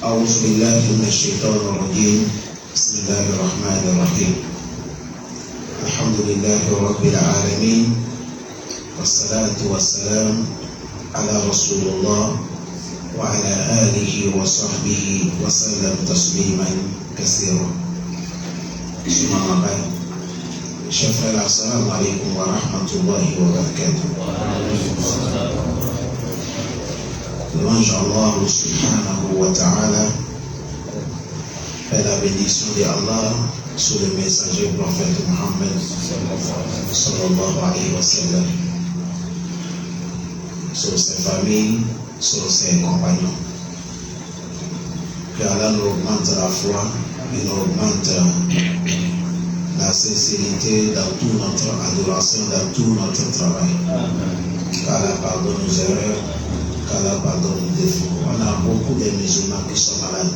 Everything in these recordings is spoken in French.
أعوذ بالله من الشيطان الرجيم. بسم الله الرحمن الرحيم. الحمد لله رب العالمين، والصلاة والسلام على رسول الله وعلى آله وصحبه وسلم تسليما كثيرا. ثم ما بعد، شكرا. السلام عليكم ورحمة الله وبركاته. Louange Allah subhanahu wa ta'ala, et la bénédiction de Allah sur le messager prophète Mohammed sallallahu alayhi wa sallam, sur ses familles, sur ses compagnons. Que Allah nous augmente la foi et nous augmente la sincérité dans toute notre adoration, dans tout notre travail. Qu'Allah pardonne nos erreurs, qu'Allah pardonne nos défauts. On a beaucoup de musulmans qui sont malades.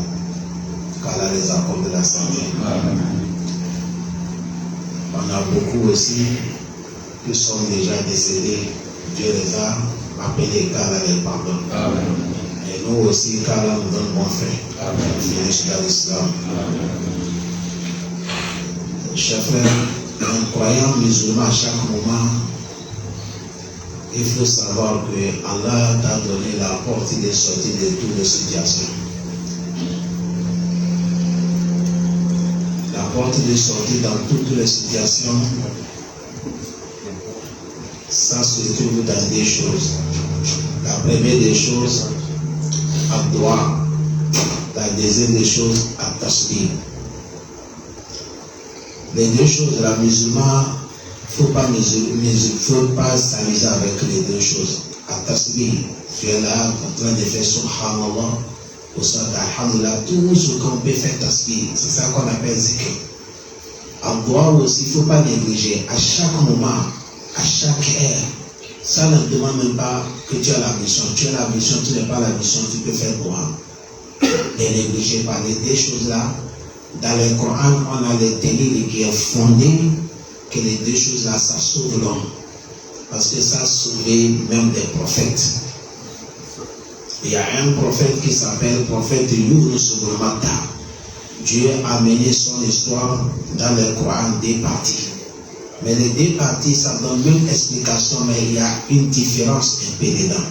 Qu'Allah les accorde de la santé. On a beaucoup aussi qui sont déjà décédés. Dieu les a appelés, qu'Allah les pardonne. Et nous aussi, qu'Allah nous donne bon fait. Finisse dans l'islam. Chers frères, un croyant musulman à chaque moment, il faut savoir que Allah t'a donné la porte de sortie de toutes les situations. La porte de sortie dans toutes les situations, ça se trouve dans des choses. La première des choses, Abdoua. La deuxième des choses, At-Tasbih. Les deux choses, la musulman, il ne faut pas s'amuser avec les deux choses. At-Tasbih, tu es là en train de faire Subhanallah, ou ça, Alhamdulillah, tout ce qu'on peut faire Tasbih, c'est ça qu'on appelle zikr. Abdoua aussi, il ne faut pas négliger. À chaque moment, à chaque heure, ça ne demande même pas que tu as la mission. Tu as la mission, tu n'as pas la mission, tu peux faire droit. Ne négligez pas les deux choses-là. Dans le Coran, on a les délits qui est fondé que les deux choses-là, ça sauve l'homme. Parce que ça sauve même des prophètes. Il y a un prophète qui s'appelle prophète Yunus ibn Matta. Dieu a mené son histoire dans le Coran deux parties. Mais les deux parties, ça donne même explication, mais il y a une différence un peu dedans.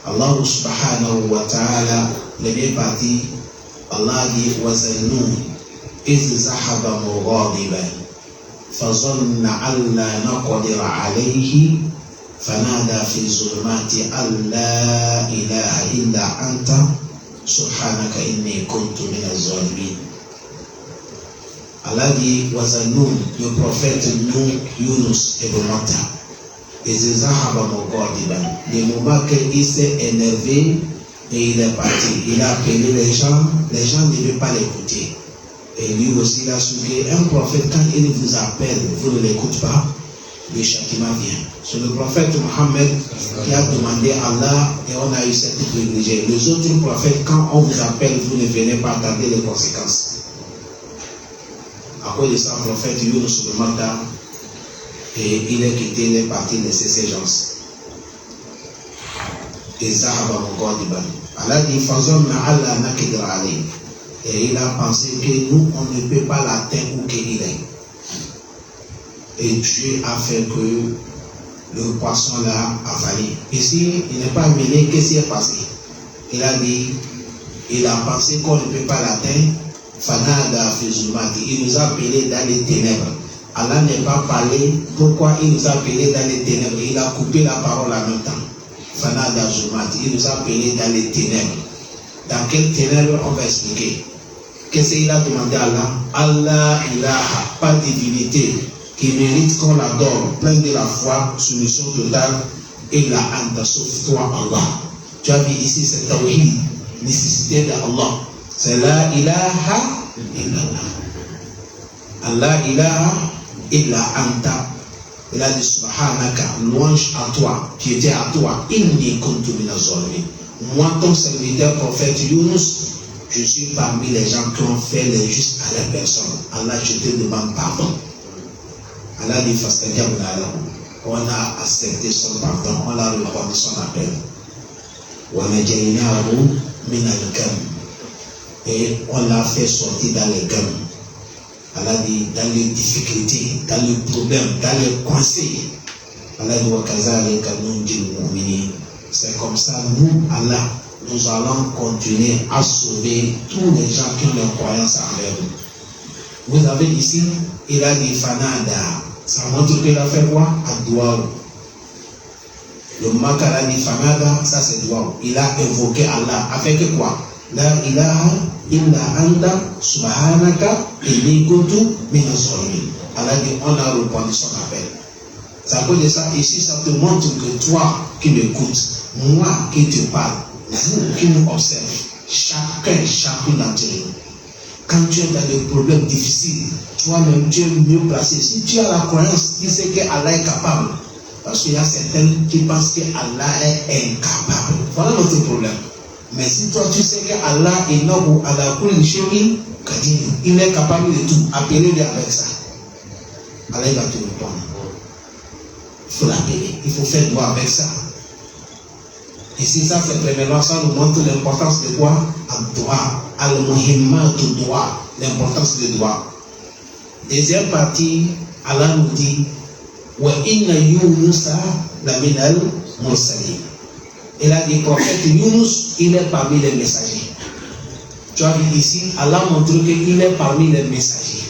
Allah subhanahu wa ta'ala, les deux parties, Allah dit وَزَنُّونَ إِذْ ذَهَبَ مُغَاضِبًا فَظَنَّ أَن لَّا نَقْدِرَ عَلَيْهِ فَنَادَى فِي الظُّلُمَاتِ أَن لَّا إِلَٰهَ إِلَّا أَنتَ سُبْحَانَكَ إِنِّي كُنتُ مِنَ الظَّالِمِينَ. Allah dit وَزَنُّونَ, le prophète Yunus ibn Matta, إِذْ ذَهَبَ مُغَاضِبًا, le moment qu'il s'est énervé et il est parti, il a appelé les gens ne devaient pas l'écouter. Et lui aussi, il a su qu'un prophète, quand il vous appelle, vous ne l'écoutez pas, le châtiment vient. C'est le prophète Mohammed qui a demandé à Allah et on a eu cette privilège. Les autres prophètes, quand on vous appelle, vous ne venez pas attendre les conséquences. À cause de ça, le prophète Yunus ibn Matta, et il est quitté, il est parti laisser ses gens. Et Zahaba Mugadiban. Allah dit Fazonna Allah Nakidra Ali. Et il a pensé que nous, on ne peut pas l'atteindre où qu'il est. Et Dieu a fait que le poisson l'a avalé. Ici, il n'est pas amené, qu'est-ce qui est passé? Il a dit, il a pensé qu'on ne peut pas l'atteindre. Fanada Fizumati. Il nous a appelés dans les ténèbres. Allah n'est pas parlé. Pourquoi il nous a appelés dans les ténèbres? Il a coupé la parole en même temps. Fanada Zumati. Il nous a appelés dans les ténèbres. Dans quelles ténèbres on va expliquer? Qu'est-ce qu'il a demandé à Allah? Allah ilaha, pas de divinité qui mérite qu'on l'adore, plein de la foi, soumission totale, et la anta, sauf toi Allah. Tu as vu ici, c'est tawhid, nécessité d'Allah. C'est la ilaha illallah. Allah ilaha illa anta. Il a dit subhanaka, louange à toi, piété à toi, inni kuntu minaz zalimin. Moi, ton serviteur prophète Yunus, je suis parmi les gens qui ont fait l'injuste à la personne. Allah, je te demande pardon. Allah dit on a accepté son pardon, on a répondu son appel. minal-gam. Et on l'a fait sortir dans les gammes. Allah dit dans les difficultés, dans les problèmes, dans les conseils. Allah dit wa kazalika nunjil mu'minin. C'est comme ça, nous, Allah, nous allons continuer à sauver tous les gens qui ont leur croyance envers nous. Vous avez ici, il a dit fanada. Ça montre qu'il a fait quoi? Adouaou. Le makara dit fanada, ça c'est douaou. Il a évoqué Allah avec quoi? La ilaha illa anta subhanaka inni kuntu minas zalimin. Allah dit on a répondu son appel. Ça peut dire ça ici, ça te montre que toi qui m'écoutes, moi qui te parle, vous qui nous observez, chacune d'entre nous, quand tu es dans des problèmes difficiles, toi-même tu es mieux placé. Si tu as la croyance, tu sais que Allah est capable. Parce qu'il y a certains qui pensent que Allah est incapable. Voilà notre problème. Mais si toi tu sais que Allah est noble, Allah il est capable de tout, appelez-le avec ça. Allah va te répondre. Il faut l'appeler, il faut faire droit avec ça. Et si ça c'est premièrement, ça nous montre l'importance de quoi? Al-Doua, al-Muhimmat al-Doua, l'importance du doigt. Deuxième partie, Allah nous dit wa inna Yunusa la minal mursalin. Il a dit prophète Yunus, il est parmi les messagers. Tu as vu ici, Allah montre qu'il est parmi les messagers.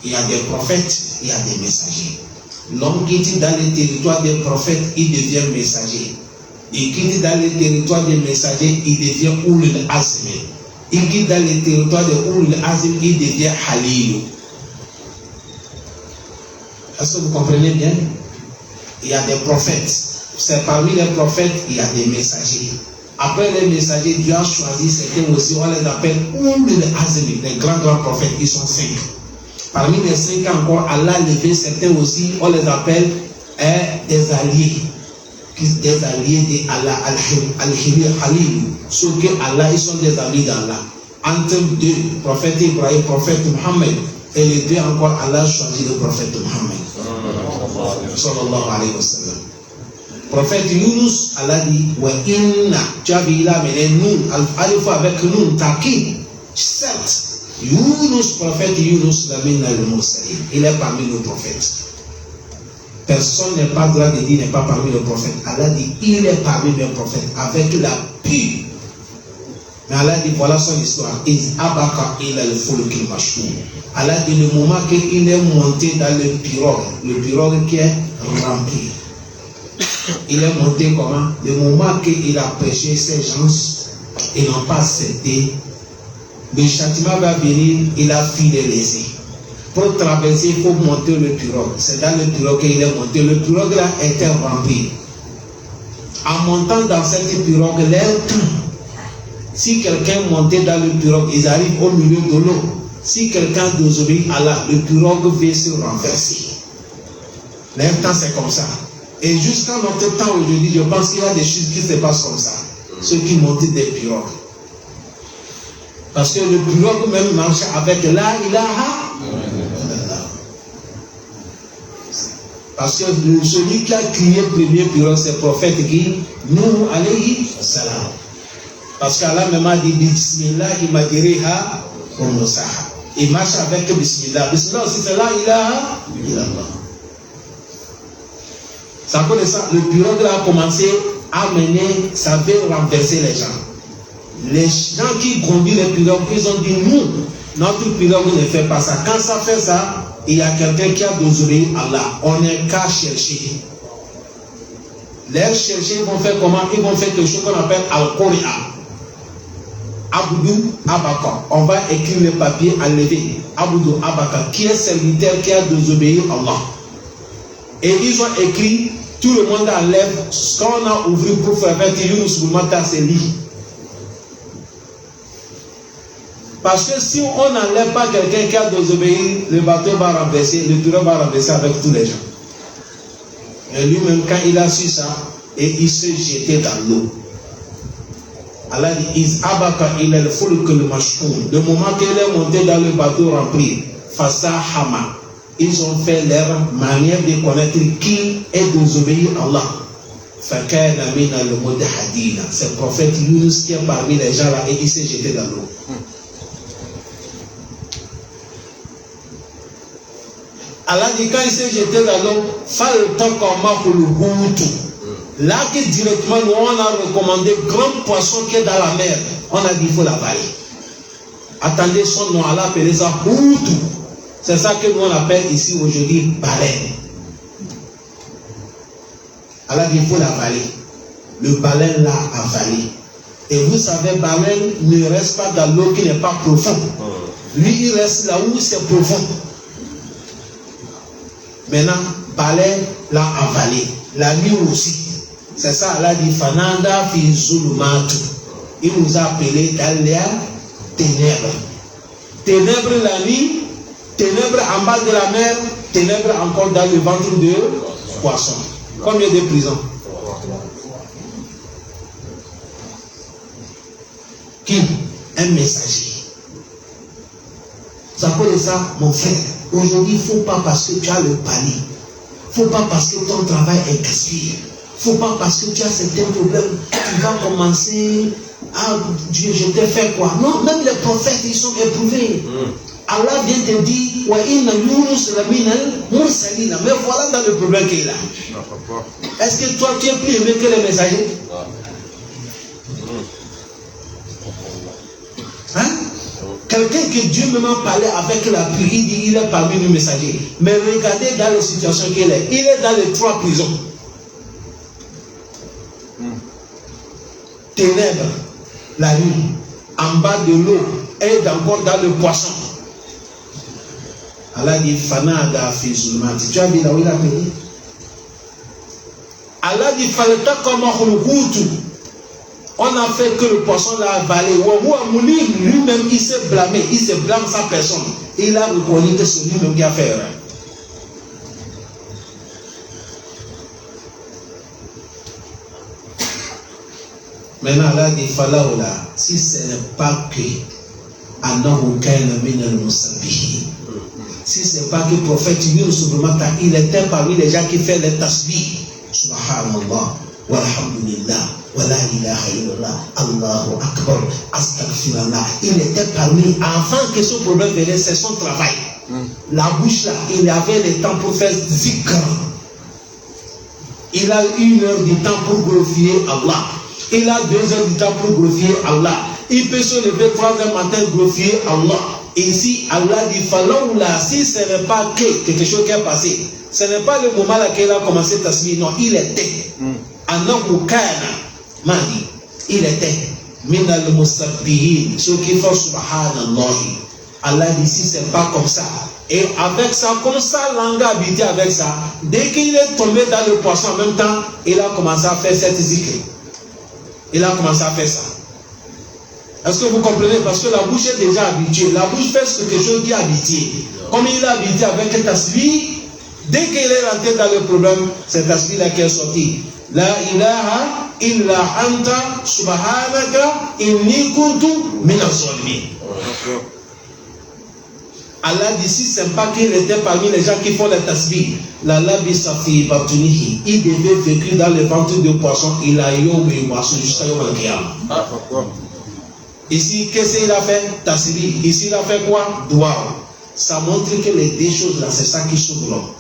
Il y a des prophètes, il y a des messagers. L'homme qui dit dans les territoires des prophètes, il devient messager. Et qui dit dans les territoires des messagers, il devient Ulul Azm. Et qui dit dans les territoires des Ulul Azm, il devient Halil. Est-ce que vous comprenez bien? Il y a des prophètes. C'est parmi les prophètes, il y a des messagers. Après les messagers, Dieu a choisi certains aussi, on les appelle Ulul Azm, les grands prophètes, ils sont 5. Parmi les 5 encore, Allah a levé certains aussi, on les appelle des alliés. Des alliés d'Allah, Al-Halil. Ceux que Allah, ils sont des amis d'Allah. Entre deux, prophète Ibrahim, prophète Muhammad, et les deux encore, Allah a choisi le prophète Muhammad. Sallallahu alayhi wa sallam. Prophète Yunus, Allah dit, wa inna, tu as vu, il a amené nous, alif avec nous, Taki, certes. Yunus, prophète Yunus, il est parmi nos prophètes. Personne n'est pas droit de dire n'est pas parmi les prophètes. Allah dit il est parmi les prophètes avec la pure. Mais Allah dit voilà son histoire. Allah dit le moment qu'il est monté dans le pirogue qui est rempli. Il est monté comment? Le moment qu'il a prêché ces gens, ils n'ont pas accepté. Le châtiment va venir, il a fui les laisser. Pour traverser, il faut monter le pirogue. C'est dans le pirogue qu'il est monté. Le pirogue là était rempli. En montant dans cette pirogue, si quelqu'un montait dans le pirogue, ils arrivent au milieu de l'eau. Si quelqu'un désobéit à Allah, le pirogue va se renverser. L'air temps c'est comme ça. Et jusqu'à notre temps aujourd'hui, je pense qu'il y a des choses qui se passent comme ça. Ceux qui montent des pirogues. Parce que le pirogue même marche avec la ilaha. Parce que celui qui a crié premier pirogue, c'est le prophète qui nous alayhi salam. Parce qu'Allah même a dit Bismillah, il m'a dit ha onosaha. Il marche avec Bismillah. Bismillah aussi c'est la ilaha illallah. Ça connaît ça. Le pirogue a commencé à mener, ça veut renverser les gens. Les gens qui conduisent les pirogues, ils ont dit nous, notre pirogue ne fait pas ça. Quand ça fait ça, il y a quelqu'un qui a désobéi à Allah. On n'est qu'à chercher. Les chercher, ils vont faire comment? Ils vont faire quelque chose qu'on appelle Al-Qur'an. Aboudou Abaka. On va écrire le papier à lever. Aboudou Abaka, qui est serviteur qui a désobéi à Allah. Et ils ont écrit, tout le monde enlève ce qu'on a ouvert pour faire Yunus Boumata, c'est lui. Parce que si on n'enlève pas quelqu'un qui a désobéi, le bateau va renverser, le pirogue va renverser avec tous les gens. Et lui-même, quand il a su ça, et il s'est jeté dans l'eau. Allah dit, Is abaka il est le fulk le mashkoun. Le moment qu'il est monté dans le bateau rempli, Fasa Hama, ils ont fait leur manière de connaître qui est désobéi à Allah. Fakana mina le mudahadina. C'est le prophète Yunus qui est parmi les gens là et il s'est jeté dans l'eau. Allah dit quand il s'est jeté dans l'eau, là que directement nous on a recommandé grand poisson qui est dans la mer. On a dit il faut l'avaler. Attendez son nom, Allah appelait ça Houtou. C'est ça que nous on appelle ici aujourd'hui baleine. Allah dit il faut l'avaler. Le baleine l'a avalé. Et vous savez, baleine ne reste pas dans l'eau qui n'est pas profonde. Lui il reste là où c'est profond. Maintenant, baleine l'a avalé. La nuit aussi. C'est ça, Allah dit Fananda fi zulumatu. Il nous a appelés dans les ténèbres. Ténèbres la nuit, ténèbres en bas de la mer, ténèbres encore dans le ventre de poisson. Combien de prisons? Qui? Un messager. Ça peut être ça, mon frère. Aujourd'hui, il ne faut pas parce que tu as le panier. Il ne faut pas parce que ton travail est gaspillé. Il ne faut pas parce que tu as certains problèmes. Tu vas commencer à Dieu, je t'ai fait quoi? Non, même les prophètes, ils sont éprouvés. Allah vient te dire, mais voilà dans le problème qu'il a. Est-ce que toi, tu es plus aimé que les messagers? Hein? Quelqu'un que Dieu même a parlé avec la pluie, il dit il est parmi nos messagers. Mais regardez dans la situation qu'il est. Il est dans les 3 prisons. Ténèbres, la nuit, en bas de l'eau, et encore dans le poisson. Allah dit Fanada fi zulmati. Tu as vu là où il a payé? Allah dit Falta comme on a fait que le poisson l'a avalé. Lui-même, il s'est blâmé. Il se blâme sa personne. Il a reconnu que c'est lui-même qui a fait erreur. Maintenant, Allah dit Falaoula, si ce n'est pas que si ce n'est pas que le prophète Yunus, il était parmi les gens qui font les tasbih. Subhanallah, walhamdulillah. Wala ilaha illallah, Allahu Akbar, astaghfirullah. Il était parmi, avant que ce problème venait, c'est son travail. La bouche là, il avait le temps pour faire zikr. Il a 1 heure du temps pour glorifier Allah. Il a 2 heures du temps pour glorifier Allah. Il peut se lever 3 heures matin glorifier Allah. Et ici, Allah dit, Falaoula, si ce n'est pas que quelque chose qui est passé, ce n'est pas le moment là qu'il a commencé à tasbih, non, il était. Anahu kana. Madi, il était minal musabbihin, ceux qui font subhanallah. Allah dit si c'est pas comme ça. Et avec ça, comme ça, l'anga habité avec ça, dès qu'il est tombé dans le poisson en même temps, il a commencé à faire cette zikr. Il a commencé à faire ça. Est-ce que vous comprenez? Parce que la bouche est déjà habituée. La bouche fait quelque chose qui est habitué. Comme il est habitué avec un tasbih, dès qu'il est rentré dans le problème, c'est tasbih là qui est sorti. La ilaha illa anta subhanaka inni kuntu minaz zalimin. Allah dit si c'est pas qu'il était parmi les gens qui font les tasbih, la labi safi batunihi, il devait vécu dans le ventre de poisson, il a yom et poisson jusqu'à yom al-qiyam. Ici, qu'est-ce qu'il a fait? Tasbih. Ici, il a fait quoi? Dua. Ça montre que les 2 choses là, c'est ça qui sauve l'homme.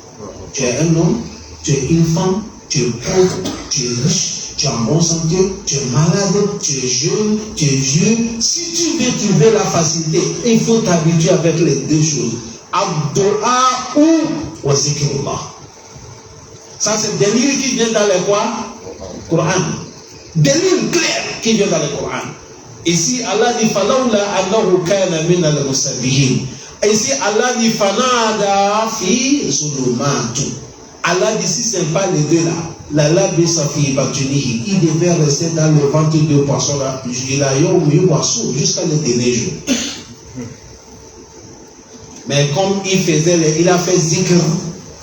Tu es un homme, tu es une femme, tu es pauvre, tu es riche, tu es en bonne santé, tu es malade, tu es jeune, tu es vieux. Si tu veux trouver la facilité, il faut t'habituer avec les 2 choses. Abdoa ou wazikrullah. Ça, c'est des livres qui viennent dans le quoi? Coran. Des livres clairs qui viennent dans le Coran. Ici, Allah dit Falaoula annahu kana min al-musabbihin. Ici, Allah dit Fanada fi zulumatu. Allah dit si ce n'est pas les 2 là, la labi safi batunihi, il devait rester dans le ventre de poisson là, il a eu poisson jusqu'à le dernier jour. Mais comme il faisait, il a fait zikr,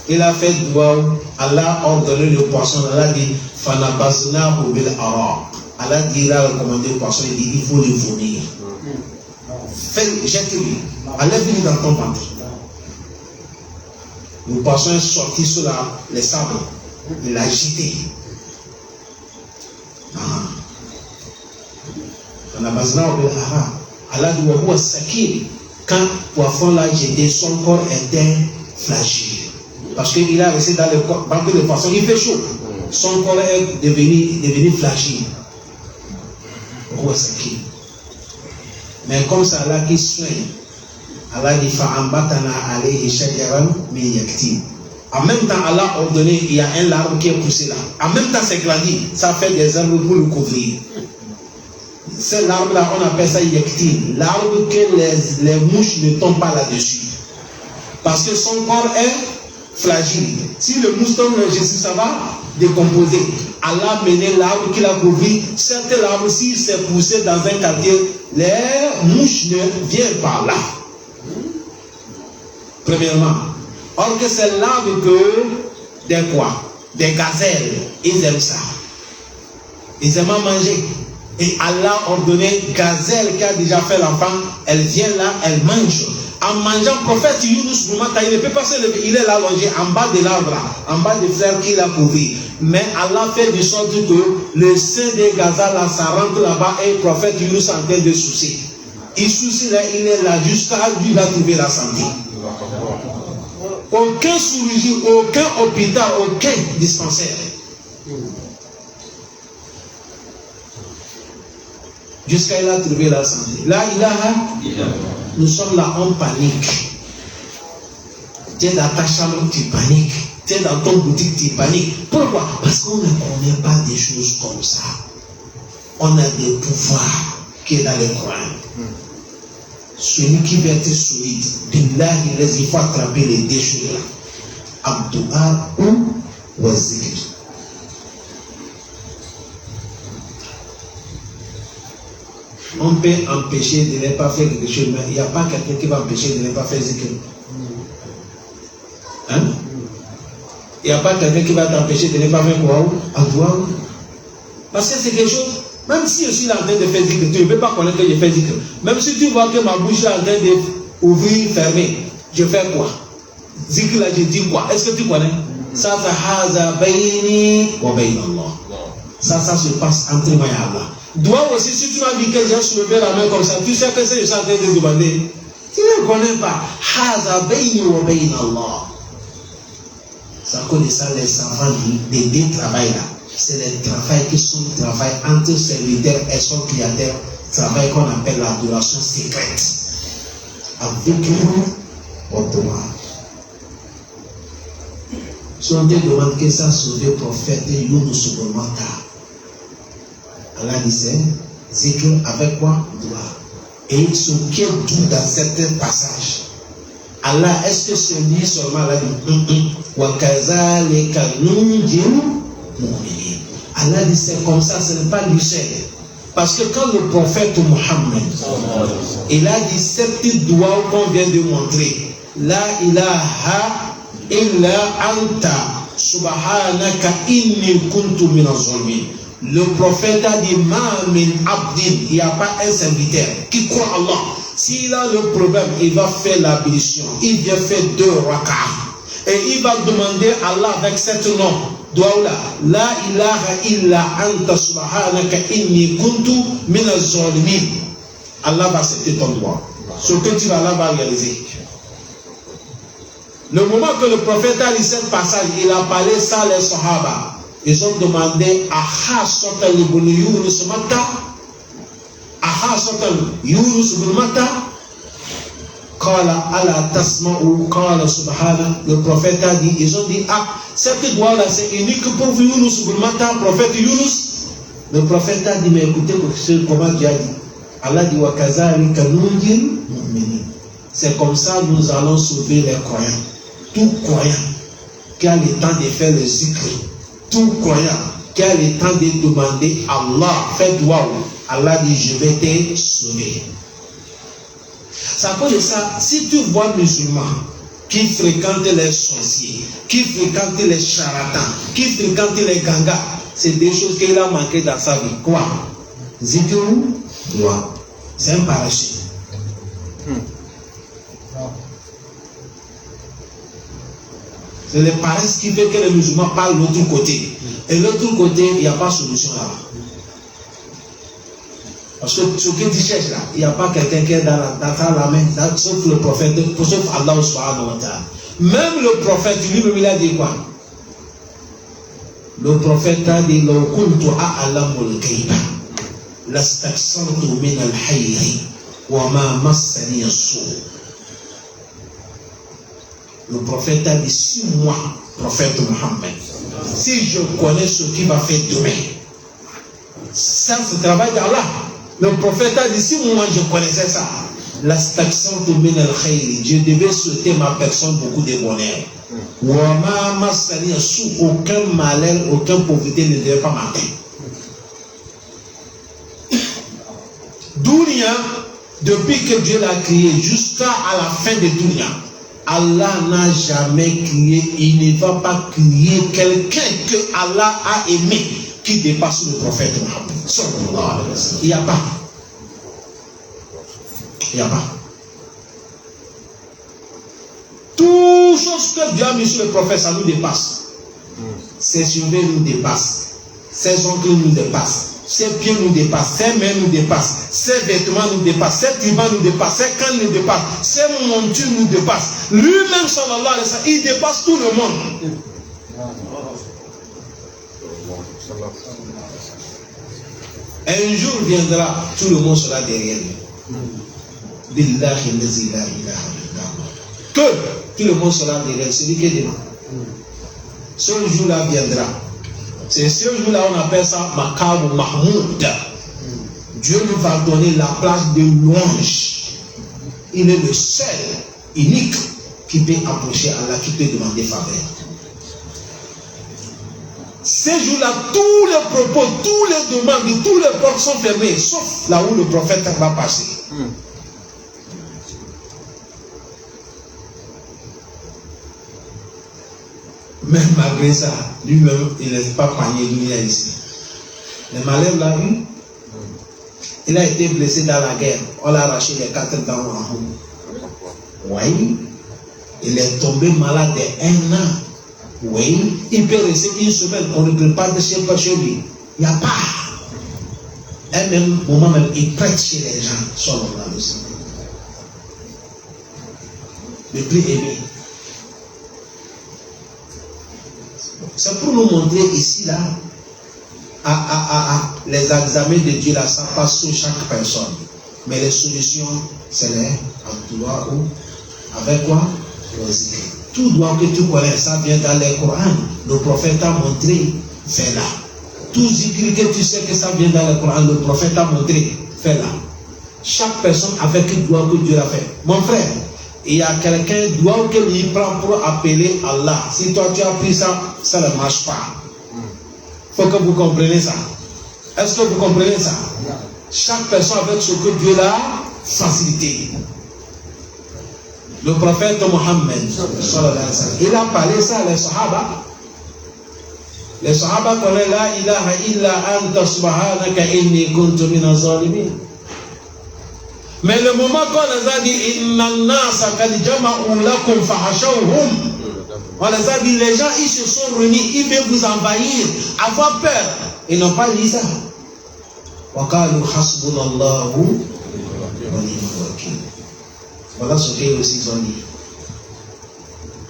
il a fait dua, Allah a ordonné le poisson, Allah dit Fanabasnahu bil araq. Allah dit, il a recommandé le poisson, il dit il faut le vomir. Jette-lui, enlève-lui dans ton ventre. Le poisson est sorti sur les sables. Il l'a agité. On a besoin de Allah dit wa sakir. Quand poisson là j'étais, son corps était fragile. Parce qu'il a resté dans le corps, dans le poisson, il fait chaud. Son corps est devenu fragile. Wa sakir. Mais comme ça Allah qui soigne, Allah dit fa'ambatana alayhi shajaran min yaktin. En même temps, Allah a ordonné, il y a un arbre qui est poussé là. En même temps, c'est grandi. Ça fait des arbres pour le couvrir. C'est l'arbre-là, on appelle ça yaktin. L'arbre que les mouches ne tombent pas là-dessus. Parce que son corps est fragile. Si le mouche tombe là-dessus, ça va décomposer. Allah a mené l'arbre qu'il a couvert. Certes, l'arbre, s'il s'est poussé dans un quartier, les mouches ne viennent pas là. Premièrement. Or que c'est l'arbre que des gazelles, ils aiment ça. Ils aiment manger. Et Allah a ordonné, gazelle qui a déjà fait l'enfant, elle vient là, elle mange. En mangeant, prophète Yunus, il ne peut pas se lever, il est là allongé en bas de l'arbre, en bas des fleurs qu'il a couvert. Mais Allah fait de sorte que le sein des gazelles là, ça rentre là-bas et le prophète Yunus est en train de soucier. Il soucie là, il est là jusqu'à lui, il a trouvé la santé. Aucun chirurgien, aucun hôpital, aucun dispensaire. Jusqu'à il a trouvé la santé. Là, nous sommes là en panique. Tu es dans ta chambre, tu paniques. Tu es dans ton boutique, tu paniques. Pourquoi? Parce qu'on ne connaît pas des choses comme ça. On a des pouvoirs qui est dans le Coran. Celui qui veut être solide, il faut attraper les deux choses-là. Abdou'a ou Wazir. On peut empêcher de ne pas faire quelque chose, mais il n'y a pas quelqu'un qui va empêcher de ne pas faire zikr. Hein? Il n'y a pas quelqu'un qui va t'empêcher de ne pas faire quoi? Abdou'a. Parce que c'est quelque chose. Même si je suis en train de faire zikr, tu ne peux pas connaître que je fais zikr. Même si tu vois que ma bouche est en train d'ouvrir, fermer, je fais quoi? Zikr là, je dis quoi? Est-ce que tu connais? Ça fait haza bayni wa bayna Allah. Ça se passe entre moi et Allah. Doigt aussi, si tu m'as dit que j'ai soulevé la main comme ça, tu sais que c'est je suis en train de demander. Tu ne connais pas. Haza bayni wa bayna Allah. Ça connaît ça les savants des deux travails là. C'est le travail qui sont le travail entre serviteur et son créateur, travail qu'on appelle l'adoration secrète. Avec au droit. Si on te demande que ça sauve le prophète Yunus ibn Matta, Allah disait, zikr avec quoi? Droit. Et ce qui est doux dans certains passages. Allah, est-ce que c'est lui seulement Allah dit, wa kazalika nunjil mu'minin. Allah dit c'est comme ça, ce n'est pas lui seul. Parce que quand le prophète Mohammed, il a dit cette doigt qu'on vient de montrer, la ilaha illa anta subhanaka inni kuntu minaz-zalimin. Le prophète a dit ma min abdin, il n'y a pas un serviteur qui croit Allah. S'il a le problème, il va faire l'ablution, il vient faire 2 rak'ah et il va demander à Allah avec cet nom. Doaoula, la ilaha illa anta subhanaka inni kuntu minaz-zalimin. Allah va accepter ton droit. Ce que tu vas là va réaliser. Le moment que le prophète a lu ce passage, il a parlé ça les Sahaba. Ils ont demandé aha sotal ibn Yunus Matta. Aha sotal Yunus ibn Matta. Qala ala tasma'u qala subhana. Le prophète a dit, ils ont dit, ah, cette doigt-là c'est unique pour vous Yunus ibn Matta, prophète Yunus. Le prophète a dit, mais écoutez comment Dieu a dit. Allah dit, wa kazalika nunjil mu'minin. C'est comme ça nous allons sauver les croyants. Tout croyant qui a le temps de faire le zikr, tout croyant qui a le temps de demander Allah, fais doigt. Allah dit, je vais te sauver. Ça cause de ça, si tu vois musulmans qui fréquentent les sorciers, qui fréquentent les charlatans, qui fréquentent les gangas, c'est des choses qu'il a manqué dans sa vie. Quoi? Zikr, doigt. C'est un parachute. C'est le paresse qui fait que les musulmans parlent de l'autre côté. Et l'autre côté, il n'y a pas de solution là-bas. Parce que ce que tu cherches là, il n'y a pas quelqu'un qui est dans la main, sauf le prophète, sauf Allah subhanahu wa ta'ala. Même le prophète, lui-même, il a dit quoi? Le prophète a dit لو كنت أعلم الغيب لاستكثرت من الخير وما مسني السوء. Le prophète a dit, si moi, prophète Mohammed, si je connais ce qui va faire demain, ça c'est le travail d'Allah. Le prophète a dit, si moi je connaissais ça, لاستكثرت من الخير, je devais souhaiter ma personne beaucoup de bonheur. وما مسني السوء, aucun malheur, aucune pauvreté ne devait pas m'atteindre. Dunya, depuis que Dieu l'a créé jusqu'à la fin de Dunya, Allah n'a jamais créé, il ne va pas créer quelqu'un que Allah a aimé qui dépasse le prophète Mohammed. Il n'y a pas. Il n'y a pas. Tout chose que Dieu a mis sur le prophète, ça nous dépasse. Ses cheveux nous dépassent. Ses ongles nous dépassent. Ses pieds nous dépassent. Ses mains nous dépassent. Ses vêtements nous dépassent. Ses turbans nous dépassent. Ses cannes nous dépassent. Ses montures nous dépassent. Lui-même, sallallahu alayhi wa sallam, il dépasse tout le monde. Un jour viendra, tout le monde sera derrière lui. Billahi lazi la ilaha illallah. Que tout le monde sera derrière celui qui est devant. Ce jour-là viendra. C'est ce jour-là on appelle ça Maqam Mahmoud. Dieu nous va donner la place de louange. Il est le seul, unique, qui peut approcher Allah, qui peut demander faveur. Ces jours-là, tous les propos, tous les demandes, tous les portes sont fermés, sauf là où le prophète va passer. Même malgré ça, lui-même, il n'est pas panier dunya ici. Le malheur l'a eu. Il a été blessé dans la guerre. On l'a arraché les 4 dents en haut. Oui. Il est tombé malade de 1 an. Oui. Il peut rester 1 semaine. On ne prépare de chez lui. Il n'y a pas. Et même, au moment même, il prête chez les gens. Sur le plus aimé. C'est pour nous montrer ici, là, les examens de Dieu, là, ça passe sur chaque personne. Mais les solutions, c'est les doigts ou avec quoi? Tout doigt que tu connais, ça vient dans le Coran. Le prophète a montré, fais-la. Tout zikri que tu sais que ça vient dans le Coran, le prophète a montré, fais-la. Chaque personne avec le doigt que Dieu a fait. Mon frère, il y a quelqu'un doit qu'il prend pour appeler Allah. Si toi tu as pris ça, ça ne marche pas. Il faut que vous compreniez ça. Est-ce que vous comprenez ça? Chaque personne avec ce que Dieu l'a facilité. Le prophète Mohammed, il a parlé ça les Sahaba. Les Sahaba connaissent la ilaha illa anta subhanaka inni kuntu minaz zalimin. Mais le moment qu'on les a dit inna nasa qad jama'u lakum fahashawhum, on les a dit les gens ils se sont réunis, ils veulent vous envahir, avoir peur. Ils n'ont pas dit ça. Wa qalu hasbunallahu wa ni'mal wakeel. Voilà ce qu'ils aussi ont dit.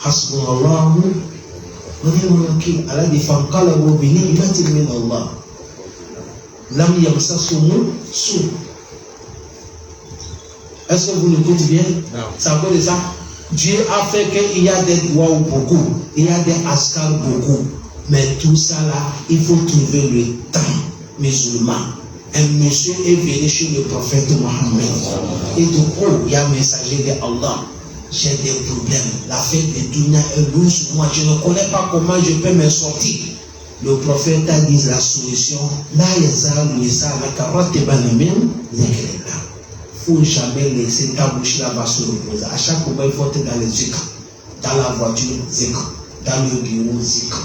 Hasbunallahu wa ni'mal wakeel. Allah dit fanqalabu bi ni'matin min Allah. Lam yamsasuhum su'. Est-ce que vous l'écoutez bien? Non. Ça veut dire ça. Dieu a fait qu'il y a des doigts beaucoup, il y a des askars beaucoup. Mais tout ça là, il faut trouver le temps musulman. Un monsieur est venu chez le prophète Mohammed. Et dit, oh, il y a un messager de Allah. J'ai des problèmes. La fête de Dunya est lourde sur moi. Je ne connais pas comment je peux m'en sortir. Le prophète a dit la solution. Là, il y a ça, la carotte et banamine, il ne faut jamais laisser ta bouche là-bas se reposer. À chaque moment, il faut être dans les zikr. Dans la voiture, zikr. Dans le bureau, zikr.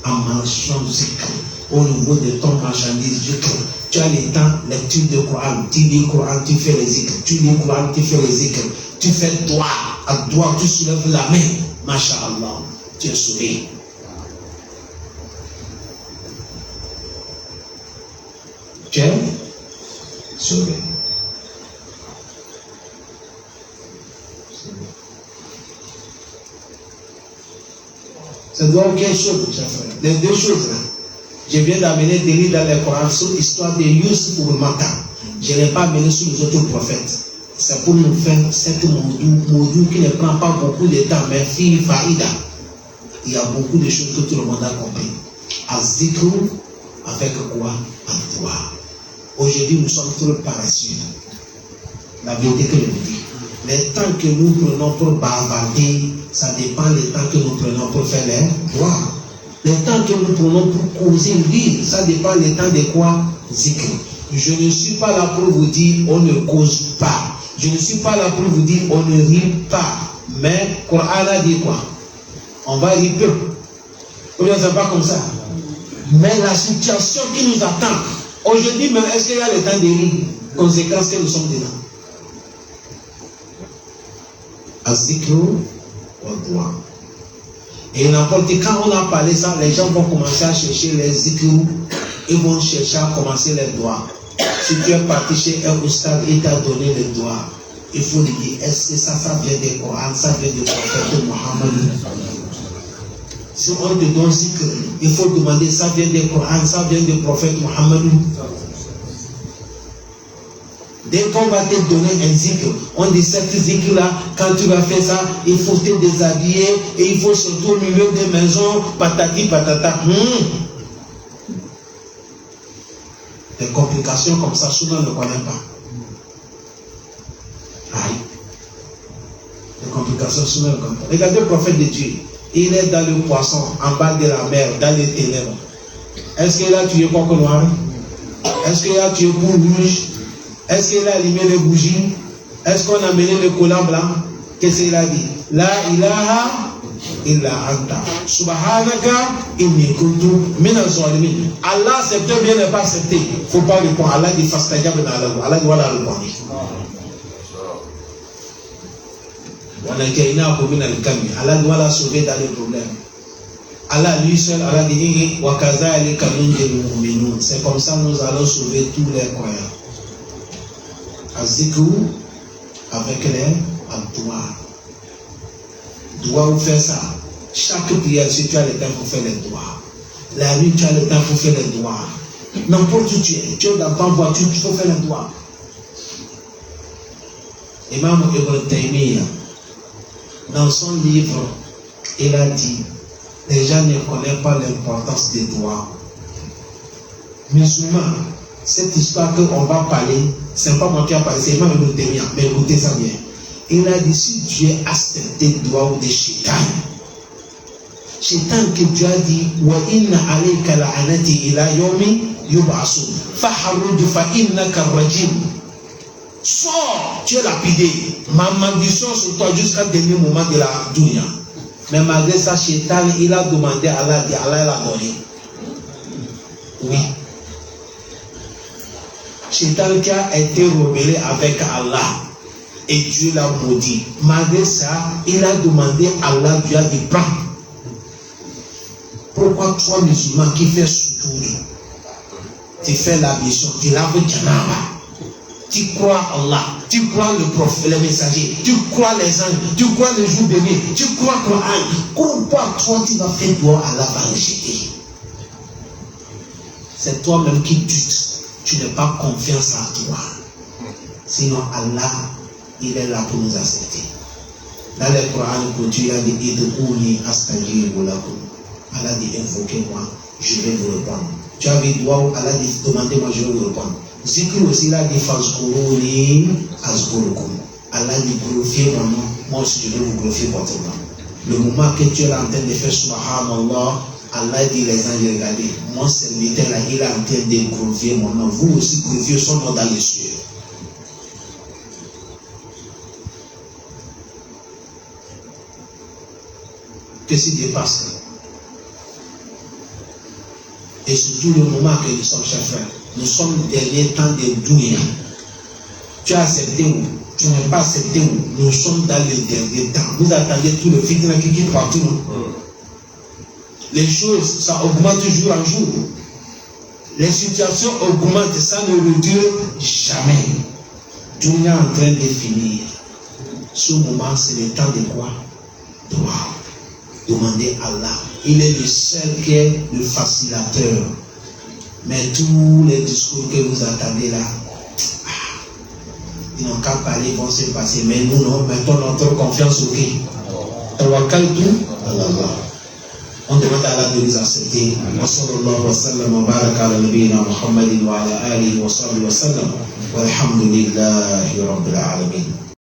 En marchant, zikr. Au niveau de ton marchandise, zikr. Tu as le temps, lecture de Coran. Tu lis le Coran, tu fais les zikr. Tu lis le Coran, tu fais les zikr. Tu fais doigt. À doigt, tu soulèves la main. Masha'Allah. Tu es sauvé. sauvé. Ça doit être quelque chose, chers frères. Les deux choses là. Je viens d'amener des livres dans le Coran sur l'histoire de Yusuf ou Mata. Je n'ai pas amené sur les autres prophètes. C'est pour nous faire cette moudou qui ne prend pas beaucoup de temps, mais fille faïda. Il y a beaucoup de choses que tout le monde a compris. Azikru, avec quoi? En toi. Aujourd'hui, nous sommes trop paresseux. La vérité que je vous dis. Les temps que nous prenons pour bavarder, ça dépend des temps que nous prenons pour faire les droits. Les temps que nous prenons pour causer vivre, ça dépend des temps de quoi? Zikr. Je ne suis pas là pour vous dire on ne cause pas. Je ne suis pas là pour vous dire on ne rit pas. Mais Coran a dit quoi? On va rire peu. Ou bien c'est pas comme ça. Mais la situation qui nous attend, aujourd'hui même, est-ce qu'il y a le temps de rire? Conséquence que nous sommes dedans. Azikru wa dua. Et n'importe quand on a parlé ça, les gens vont commencer à chercher les zikru, ils vont chercher à commencer les doigts. Si tu es parti chez un oustad et t'a donné les doigts, il faut lui dire, est-ce que ça vient du Coran, ça vient du prophète Mohammed? Si on te donne zikr, il faut demander, ça vient du Coran, ça vient du prophète Mohammed? Dès qu'on va te donner un zikr, on dit cette zikr-là, quand tu vas faire ça, il faut te déshabiller et il faut sortir au milieu des maisons, patati patata. Des complications comme ça, souvent on ne connaît pas. Aïe. Des complications, souvent on ne connaît pas. Regardez le prophète de Dieu. Il est dans le poisson, en bas de la mer, dans les ténèbres. Est-ce qu'il a tué coq noir? Est-ce qu'il a tué boule rouge? Est-ce qu'il a allumé les bougies? Est-ce qu'on a mené le collant blanc? Qu'est-ce qu'il a dit? La ilaha illa anta. Subhanaka inni kuntu minaz zalimin. Allah accepte ou bien n'est pas accepté? Il ne faut pas répondre. Allah dit fastajabna lahu. Allah doit la répondre. Allah doit la sauver dans les problèmes. Allah lui seul, Allah dit wa kazalika nunjil mu'minun. C'est comme ça nous allons sauver tous les croyants. Azikru avec les doigts. Doigt ou faire ça. Chaque prière, si tu as le temps pour faire les doigts. La nuit, tu as le temps pour faire les doigts. N'importe où tu es dans ta voiture, tu peux faire les doigts. Imam Ibn Taymiyyah, dans son livre, il a dit, les gens ne connaissent pas l'importance des doigts. Musulmans, cette histoire qu'on va parler, c'est pas moi qui a parlé, c'est Imam Ibn Taymiyyah, mais écoutez ça bien. Il a dit, si Dieu a accepté le doigt de Shaitan, Shaitan que Dieu a dit, wa inna alayka la'anati ila yomi yub'asu, faharruj fa innaka rajim. Sors, tu es lapidé. Ma malédiction sur toi jusqu'à dernier moment de la dunya. Mais malgré ça, Shaitan, il a demandé à Allah, Allah l'a donné. Oui. Shaitan qui a été rebellé avec Allah et Dieu l'a maudit. Malgré ça, il a demandé à Allah, Dieu a dit prends. Pourquoi toi, musulman qui fais sujoud, tu fais la mission, tu laves janaba, tu crois Allah, tu crois le prophète, les messagers, tu crois les anges, tu crois les jours bénis, tu crois Coran. Pourquoi toi tu vas faire toi, Allah va rejeter? C'est toi-même qui doutes. Tu n'as pas confiance en toi. Sinon Allah, il est là pour nous accepter. Dans le Coran, il a dit Id'ouni astajib lakum. Allah dit invoquez-moi, je vais vous répondre. Tu avais droit, Allah dit demandez-moi, je vais vous répondre. Zikr aussi, il a dit fazkuruni azkurukum. Allah dit glorifiez mon nom, moi aussi je vais vous glorifier votre nom. Le moment que tu es en train de faire subhanallah, Allah dit les anges, regardez, mon serviteur là, il est en train de glorifier mon nom. Vous aussi glorifiez son nom dans les cieux. Qu'est-ce qui dépasse? Et surtout le moment que nous sommes, chers frères, nous sommes dans les temps de dunya. Tu as accepté où? Tu n'as pas accepté où? Nous sommes dans les derniers temps. Vous attendez tout le fitna qui quitte partout. Les choses, ça augmente jour en jour. Les situations augmentent, ça ne redure jamais. Tout est en train de finir. Ce moment, c'est le temps de quoi? Droit. Demandez à Allah. Il est le seul qui est le facilitateur. Mais tous les discours que vous attendez là, ils n'ont qu'à parler, ils vont se passer. Mais nous, non, mettons notre confiance au qui? Tawakkaltu ala Allah. On demande à Allah de nous accepter. Wa sallallahu wa sallam wa baraka ala nabiyyina Muhammadin wa ala alihi wa sahbihi wa sallam. Walhamdulillahi rabbil alamin.